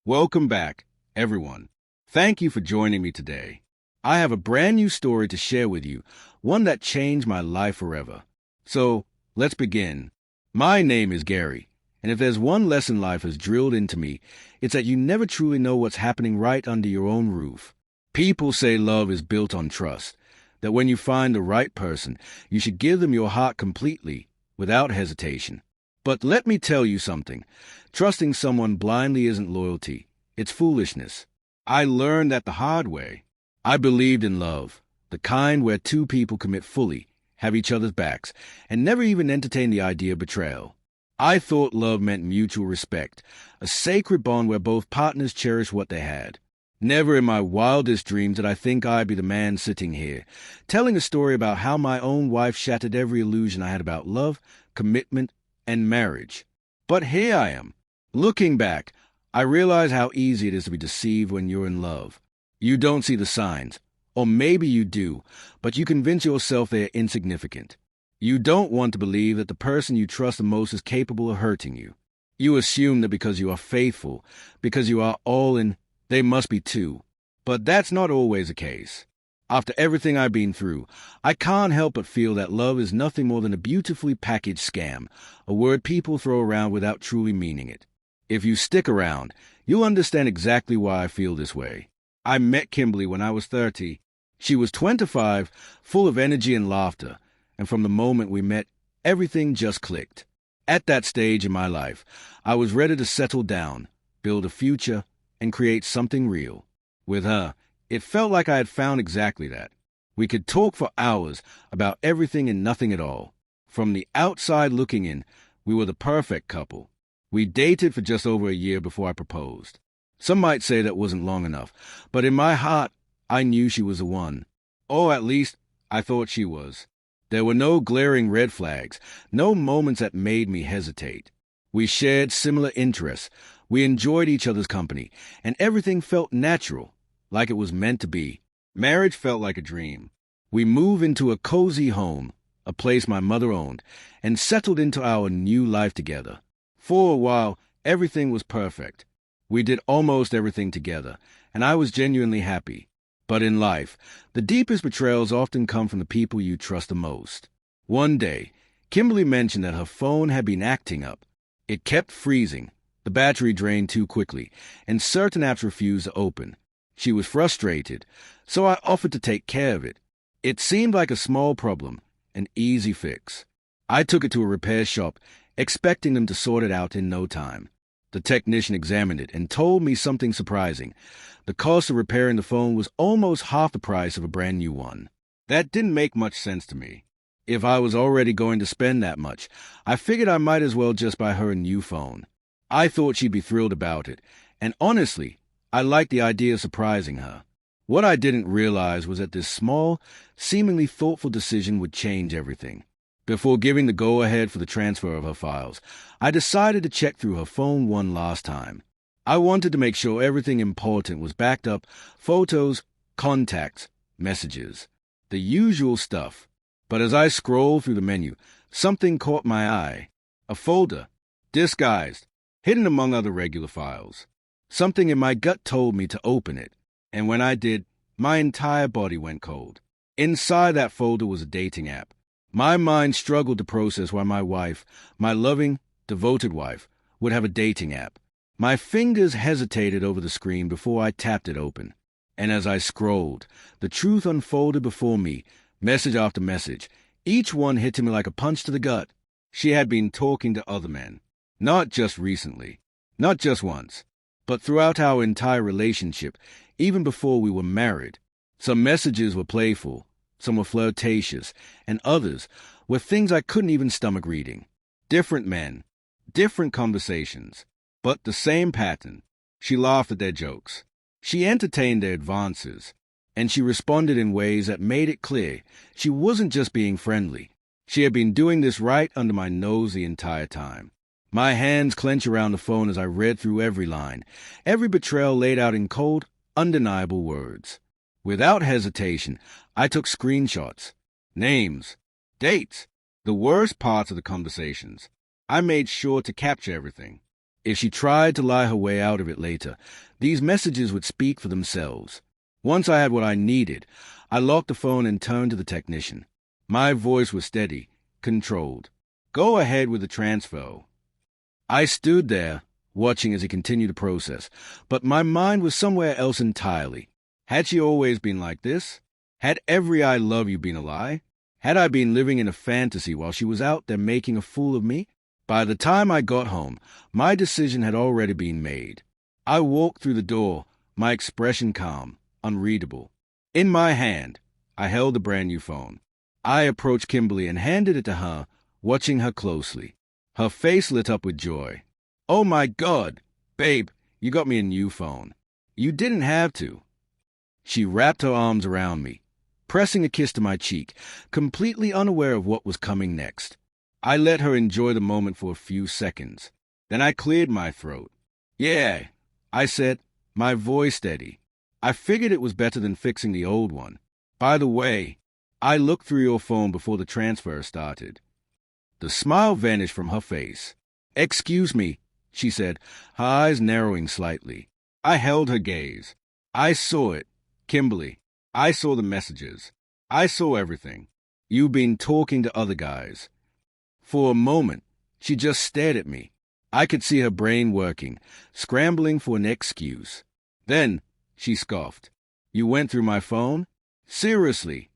Welcome back, everyone. Thank you for joining me today. I have a brand new story to share with you, one that changed my life forever. So, let's begin. My name is Gary, and if there's one lesson life has drilled into me, it's that you never truly know what's happening right under your own roof. People say love is built on trust, that when you find the right person, you should give them your heart completely, without hesitation. But let me tell you something. Trusting someone blindly isn't loyalty. It's foolishness. I learned that the hard way. I believed in love, the kind where two people commit fully, have each other's backs, and never even entertain the idea of betrayal. I thought love meant mutual respect, a sacred bond where both partners cherish what they had. Never in my wildest dreams did I think I'd be the man sitting here, telling a story about how my own wife shattered every illusion I had about love, commitment, and marriage. But here I am. Looking back, I realize how easy it is to be deceived when you're in love. You don't see the signs, or maybe you do, but you convince yourself they're insignificant. You don't want to believe that the person you trust the most is capable of hurting you. You assume that because you are faithful, because you are all in, they must be too. But that's not always the case. After everything I've been through, I can't help but feel that love is nothing more than a beautifully packaged scam, a word people throw around without truly meaning it. If you stick around, you'll understand exactly why I feel this way. I met Kimberly when I was 30. She was 25, full of energy and laughter, and from the moment we met, everything just clicked. At that stage in my life, I was ready to settle down, build a future, and create something real. With her, it felt like I had found exactly that. We could talk for hours about everything and nothing at all. From the outside looking in, we were the perfect couple. We dated for just over a year before I proposed. Some might say that wasn't long enough, but in my heart, I knew she was the one. Or at least, I thought she was. There were no glaring red flags, no moments that made me hesitate. We shared similar interests, we enjoyed each other's company, and everything felt natural, like it was meant to be. Marriage felt like a dream. We moved into a cozy home, a place my mother owned, and settled into our new life together. For a while, everything was perfect. We did almost everything together, and I was genuinely happy. But in life, the deepest betrayals often come from the people you trust the most. One day, Kimberly mentioned that her phone had been acting up. It kept freezing, the battery drained too quickly, and certain apps refused to open. She was frustrated, so I offered to take care of it. It seemed like a small problem, an easy fix. I took it to a repair shop, expecting them to sort it out in no time. The technician examined it and told me something surprising. The cost of repairing the phone was almost half the price of a brand new one. That didn't make much sense to me. If I was already going to spend that much, I figured I might as well just buy her a new phone. I thought she'd be thrilled about it, and honestly, I liked the idea of surprising her. What I didn't realize was that this small, seemingly thoughtful decision would change everything. Before giving the go-ahead for the transfer of her files, I decided to check through her phone one last time. I wanted to make sure everything important was backed up: photos, contacts, messages, the usual stuff. But as I scrolled through the menu, something caught my eye. A folder, disguised, hidden among other regular files. Something in my gut told me to open it, and when I did, my entire body went cold. Inside that folder was a dating app. My mind struggled to process why my wife, my loving, devoted wife, would have a dating app. My fingers hesitated over the screen before I tapped it open. And as I scrolled, the truth unfolded before me, message after message, each one hitting me like a punch to the gut. She had been talking to other men. Not just recently, not just once, but throughout our entire relationship, even before we were married. Some messages were playful, some were flirtatious, and others were things I couldn't even stomach reading. Different men, different conversations, but the same pattern. She laughed at their jokes. She entertained their advances, and she responded in ways that made it clear she wasn't just being friendly. She had been doing this right under my nose the entire time. My hands clenched around the phone as I read through every line, every betrayal laid out in cold, undeniable words. Without hesitation, I took screenshots, names, dates, the worst parts of the conversations. I made sure to capture everything. If she tried to lie her way out of it later, these messages would speak for themselves. Once I had what I needed, I locked the phone and turned to the technician. My voice was steady, controlled. "Go ahead with the transfer." I stood there, watching as he continued the process, but my mind was somewhere else entirely. Had she always been like this? Had every "I love you" been a lie? Had I been living in a fantasy while she was out there making a fool of me? By the time I got home, my decision had already been made. I walked through the door, my expression calm, unreadable. In my hand, I held the brand new phone. I approached Kimberly and handed it to her, watching her closely. Her face lit up with joy. "Oh my God! Babe, you got me a new phone. You didn't have to." She wrapped her arms around me, pressing a kiss to my cheek, completely unaware of what was coming next. I let her enjoy the moment for a few seconds. Then I cleared my throat. "Yeah," I said, my voice steady. "I figured it was better than fixing the old one. By the way, I looked through your phone before the transfer started." The smile vanished from her face. "Excuse me," she said, her eyes narrowing slightly. I held her gaze. "I saw it. Kimberly, I saw the messages. I saw everything. You've been talking to other guys." For a moment, she just stared at me. I could see her brain working, scrambling for an excuse. Then she scoffed. "You went through my phone? Seriously?"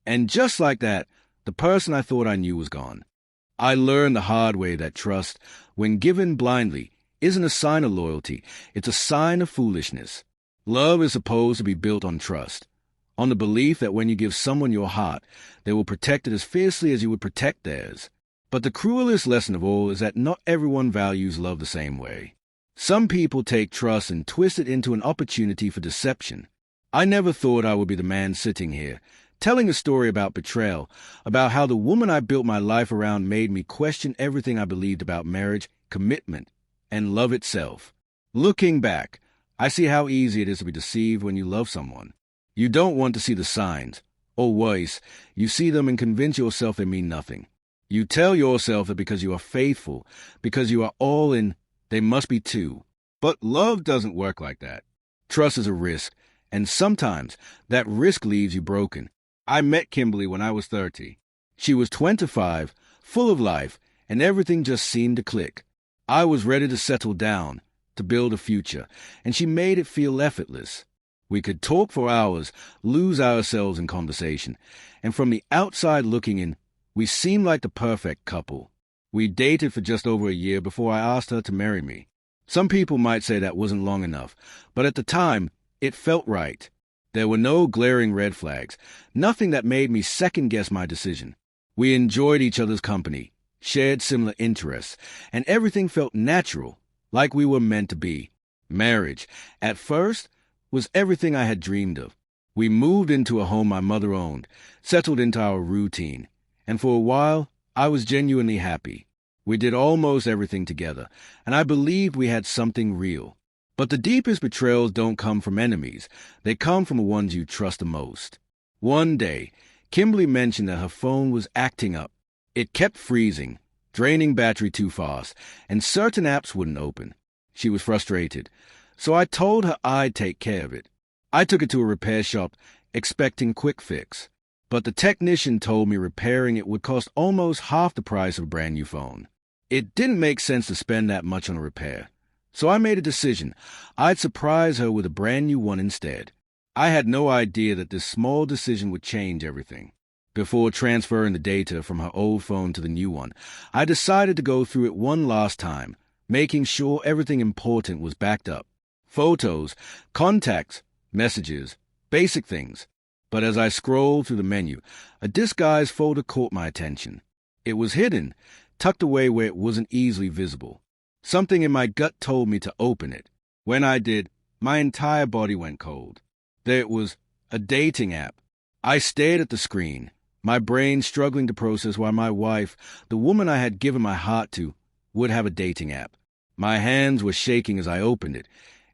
And just like that, the person I thought I knew was gone. I learned the hard way that trust, when given blindly, isn't a sign of loyalty, it's a sign of foolishness. Love is supposed to be built on trust, on the belief that when you give someone your heart, they will protect it as fiercely as you would protect theirs. But the cruelest lesson of all is that not everyone values love the same way. Some people take trust and twist it into an opportunity for deception. I never thought I would be the man sitting here, telling a story about betrayal, about how the woman I built my life around made me question everything I believed about marriage, commitment, and love itself. Looking back, I see how easy it is to be deceived when you love someone. You don't want to see the signs, or worse, you see them and convince yourself they mean nothing. You tell yourself that because you are faithful, because you are all in, they must be too. But love doesn't work like that. Trust is a risk, and sometimes that risk leaves you broken. I met Kimberly when I was 30. She was 25, full of life, and everything just seemed to click. I was ready to settle down, to build a future, and she made it feel effortless. We could talk for hours, lose ourselves in conversation, and from the outside looking in, we seemed like the perfect couple. We dated for just over a year before I asked her to marry me. Some people might say that wasn't long enough, but at the time, it felt right. There were no glaring red flags, nothing that made me second-guess my decision. We enjoyed each other's company, shared similar interests, and everything felt natural, like we were meant to be. Marriage, at first, was everything I had dreamed of. We moved into a home my mother owned, settled into our routine, and for a while, I was genuinely happy. We did almost everything together, and I believed we had something real. But the deepest betrayals don't come from enemies. They come from the ones you trust the most. One day, Kimberly mentioned that her phone was acting up. It kept freezing, draining battery too fast, and certain apps wouldn't open. She was frustrated, so I told her I'd take care of it. I took it to a repair shop, expecting quick fix. But the technician told me repairing it would cost almost half the price of a brand new phone. It didn't make sense to spend that much on a repair. So I made a decision. I'd surprise her with a brand new one instead. I had no idea that this small decision would change everything. Before transferring the data from her old phone to the new one, I decided to go through it one last time, making sure everything important was backed up. Photos, contacts, messages, basic things. But as I scrolled through the menu, a disguised folder caught my attention. It was hidden, tucked away where it wasn't easily visible. Something in my gut told me to open it. When I did, my entire body went cold. There it was, a dating app. I stared at the screen, my brain struggling to process why my wife, the woman I had given my heart to, would have a dating app. My hands were shaking as I opened it,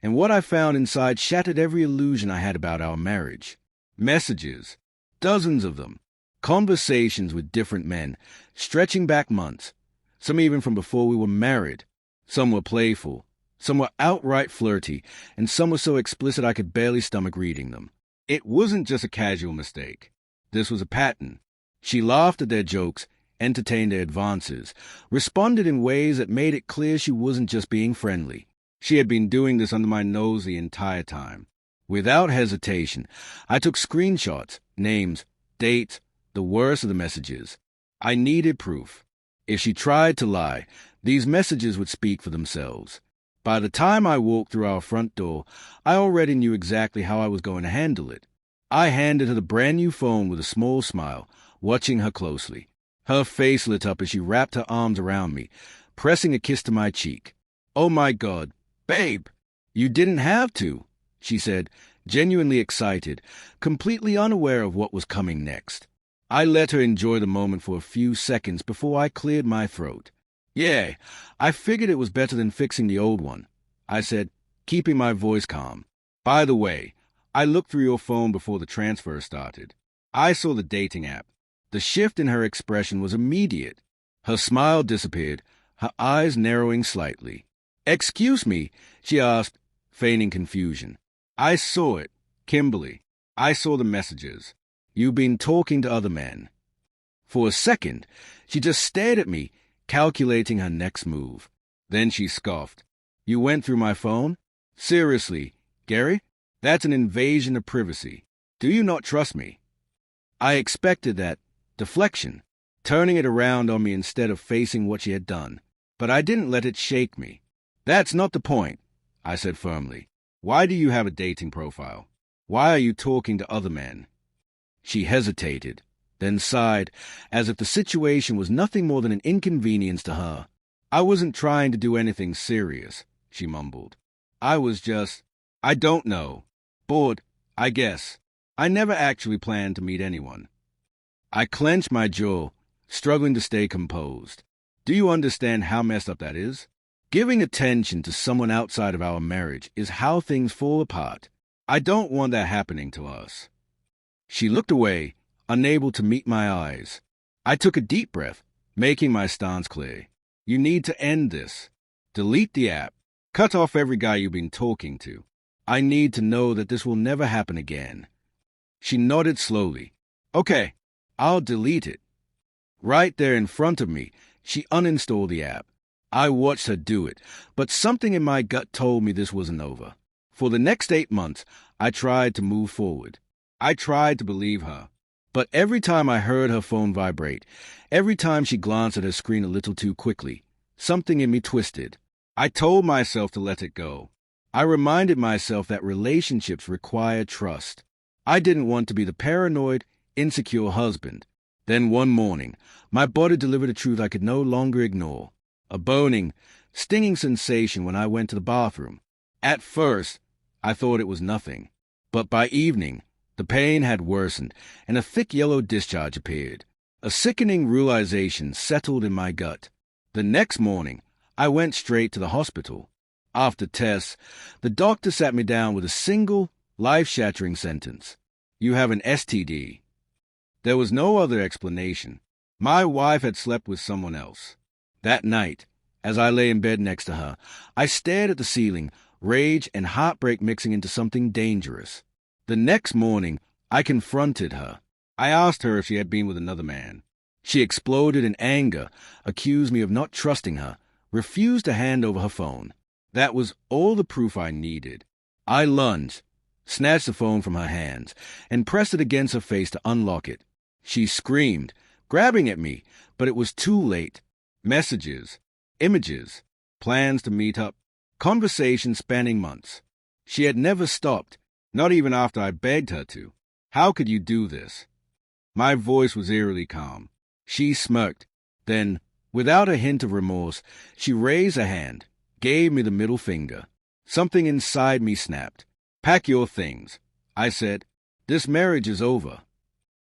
and what I found inside shattered every illusion I had about our marriage. Messages, dozens of them, conversations with different men, stretching back months, some even from before we were married. Some were playful, some were outright flirty, and some were so explicit I could barely stomach reading them. It wasn't just a casual mistake. This was a pattern. She laughed at their jokes, entertained their advances, responded in ways that made it clear she wasn't just being friendly. She had been doing this under my nose the entire time. Without hesitation, I took screenshots, names, dates, the worst of the messages. I needed proof. If she tried to lie, these messages would speak for themselves. By the time I walked through our front door, I already knew exactly how I was going to handle it. I handed her the brand new phone with a small smile, watching her closely. Her face lit up as she wrapped her arms around me, pressing a kiss to my cheek. "Oh my God, babe, you didn't have to," she said, genuinely excited, completely unaware of what was coming next. I let her enjoy the moment for a few seconds before I cleared my throat. "Yeah, I figured it was better than fixing the old one," I said, keeping my voice calm. "By the way, I looked through your phone before the transfer started. I saw the dating app." The shift in her expression was immediate. Her smile disappeared, her eyes narrowing slightly. "Excuse me," she asked, feigning confusion. "I saw it, Kimberly. I saw the messages. You've been talking to other men." For a second, she just stared at me, calculating her next move. Then she scoffed. "You went through my phone? Seriously, Gary? That's an invasion of privacy. Do you not trust me?" I expected that deflection, turning it around on me instead of facing what she had done. But I didn't let it shake me. "That's not the point," I said firmly. "Why do you have a dating profile? Why are you talking to other men?" She hesitated, then sighed, as if the situation was nothing more than an inconvenience to her. "I wasn't trying to do anything serious," she mumbled. "I don't know. Bored, I guess. I never actually planned to meet anyone." I clenched my jaw, struggling to stay composed. Do you understand how messed up that is? Giving attention to someone outside of our marriage is how things fall apart. I don't want that happening to us. She looked away, unable to meet my eyes. I took a deep breath, making my stance clear. "You need to end this. Delete the app. Cut off every guy you've been talking to. I need to know that this will never happen again." She nodded slowly. "Okay, I'll delete it." Right there in front of me, she uninstalled the app. I watched her do it, but something in my gut told me this wasn't over. For the next 8 months, I tried to move forward. I tried to believe her. But every time I heard her phone vibrate, every time she glanced at her screen a little too quickly, something in me twisted. I told myself to let it go. I reminded myself that relationships require trust. I didn't want to be the paranoid, insecure husband. Then one morning, my body delivered a truth I could no longer ignore. A burning, stinging sensation when I went to the bathroom. At first, I thought it was nothing. But by evening, the pain had worsened, and a thick yellow discharge appeared. A sickening realization settled in my gut. The next morning, I went straight to the hospital. After tests, the doctor sat me down with a single, life-shattering sentence. "You have an STD." There was no other explanation. My wife had slept with someone else. That night, as I lay in bed next to her, I stared at the ceiling, rage and heartbreak mixing into something dangerous. The next morning, I confronted her. I asked her if she had been with another man. She exploded in anger, accused me of not trusting her, refused to hand over her phone. That was all the proof I needed. I lunged, snatched the phone from her hands, and pressed it against her face to unlock it. She screamed, grabbing at me, but it was too late. Messages, images, plans to meet up, conversations spanning months. She had never stopped, not even after I begged her to. "How could you do this?" My voice was eerily calm. She smirked. Then, without a hint of remorse, she raised a hand, gave me the middle finger. Something inside me snapped. "Pack your things," I said. "This marriage is over."